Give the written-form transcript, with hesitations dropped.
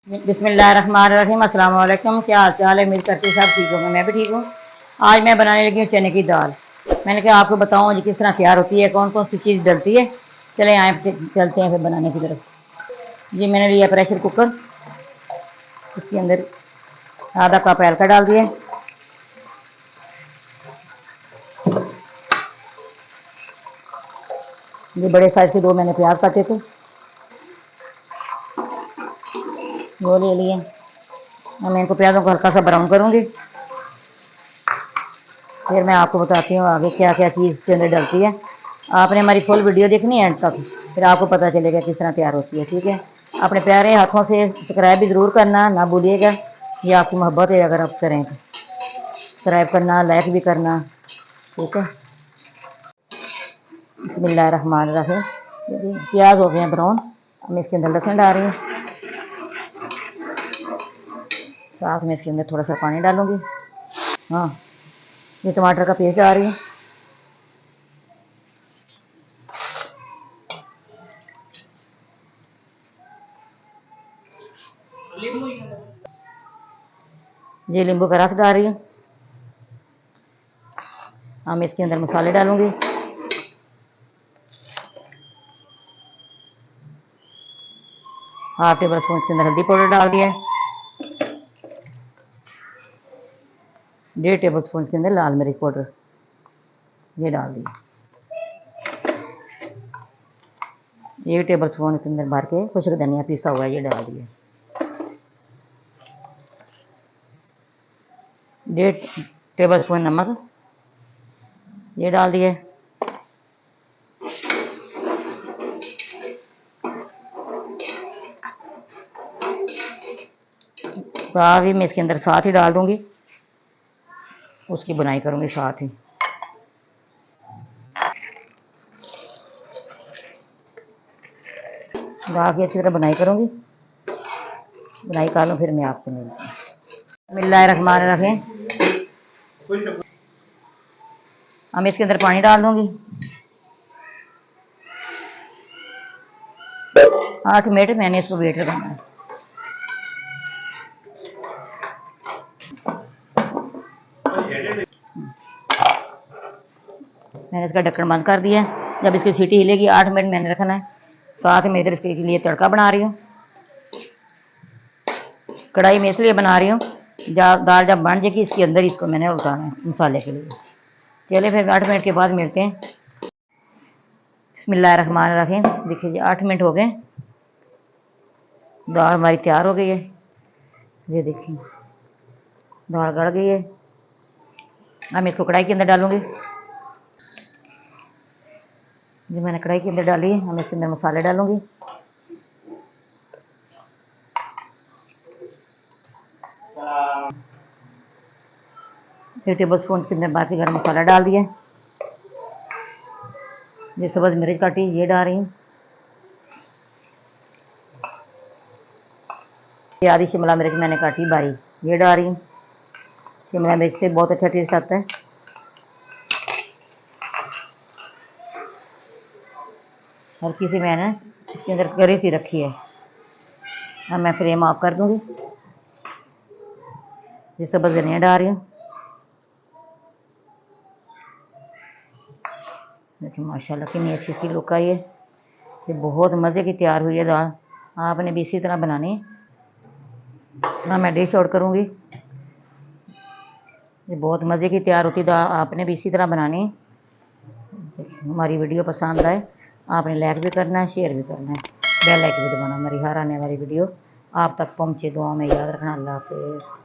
बिस्मिल्लाहिर्रहमानिर्रहीम। अस्सलाम वालेकुम। क्या हाल चाल है? उम्मीद करती हूँ सब ठीक होंगे। मैं भी ठीक हूँ। आज मैं बनाने लगी हूँ चने की दाल। मैंने कहा आपको बताऊँ जी किस तरह तैयार होती है, कौन कौन सी चीज़ डलती है। चले आए चलते हैं फिर बनाने की तरफ। ये मैंने लिया प्रेशर कुकर, इसके अंदर आधा कप हल्का डाल दिया। ये बड़े साइज के दो मैंने प्याज काटे थे, वो ले लिए। अब मैं इनको प्याजों को हल्का सा ब्राउन करूँगी, फिर मैं आपको बताती हूँ आगे क्या क्या चीज़ इसके अंदर डलती है। आपने हमारी फुल वीडियो देखनी है एंड तक, फिर आपको पता चलेगा किस तरह तैयार होती है। ठीक है, अपने प्यारे हाथों से सब्सक्राइब भी ज़रूर करना ना भूलिएगा, ये आपकी मोहब्बत है। अगर आप करें तो सब्सक्राइब करना, लाइक भी करना। ठीक है, बिस्मिल्लाहिर्रहमानिर्रहीम। प्याज हो गए हैं ब्राउन, अब मैं इसके अंदर लहसुन डाल रही हूँ, साथ में इसके अंदर थोड़ा सा पानी डालूँगी। हाँ, ये टमाटर का पेस्ट डाल रही हूँ। ये नींबू का रस डाल रही हूँ। अब मैं इसके अंदर मसाले डालूँगी। हाफ टेबल स्पून इसके अंदर हल्दी पाउडर डाल दिया है। 1.5 टेबल स्पून इसके अंदर लाल मिर्च पाउडर ये डाल दिया। 1 टेबल स्पून इसके अंदर भर के खुश्क धनिया पीसा हुआ है ये डाल दिया। 1.5 टेबल स्पून नमक ये डाल दिए। भी मैं इसके अंदर साथ ही डाल दूंगी, उसकी बुनाई करूंगी साथ ही। डाल के अच्छी तरह बुनाई करूंगी, बुनाई कर लूँ फिर मैं आपसे मिलती हूँ। बिस्मिल्लाहिर्रहमानिर्रहीम। अब इसके अंदर पानी डाल दूंगी। 8 मिनट मैंने इसको वेट करना है। मैंने इसका ढक्कन बंद कर दिया। जब इसकी सीटी हिलेगी 8 मिनट मैंने रखना है। साथ में इधर इसके लिए तड़का बना रही हूँ। कढ़ाई में इसलिए बना रही हूँ दाल जब बन जाएगी इसके अंदर इसको मैंने उतारना है मसाले के लिए। चलिए फिर 8 मिनट के बाद मिलते हैं। बिस्मिल्लाहिर्रहमानिर्रहीम। देखिए 8 मिनट हो गए, दाल हमारी तैयार हो गई है। ये देखिए दाल गड़ गई है। अब मैं इसको कढ़ाई के अंदर डालूंगी। जो मैंने कढ़ाई के अंदर डाली है, हम इसके अंदर मसाले डालूंगी। एक टेबल स्पून के अंदर बाकी गरम मसाला डाल दिया। ये सब्ज़ मिर्च काटी ये डाल रही हूँ। ये आधी शिमला मिर्च मैंने काटी बारीक ये डाल रही हूँ। शिमला मिर्च से बहुत अच्छा टेस्ट आता है। हल्की सी मैंने इसके अंदर करी सी रखी है। अब मैं फ्लेम ऑफ कर दूंगी। ये सब्ज़ धनिया डाल रही हूँ। देखिए माशाल्लाह कितनी अच्छी इसकी लुक आई है। ये बहुत मज़े की तैयार हुई है दाल। आपने भी इसी तरह बनानी है। हाँ, मैं डिश आउट करूँगी। ये बहुत मज़े की तैयार होती दाल, आपने भी इसी तरह बनानी है। हमारी वीडियो पसंद आए आपने लाइक भी करना है, शेयर भी करना है, बेल आइकन भी दबाना। हमारी हर आने वाली वीडियो आप तक पहुँचे। दुआ में याद रखना। अल्लाह हाफ़िज़।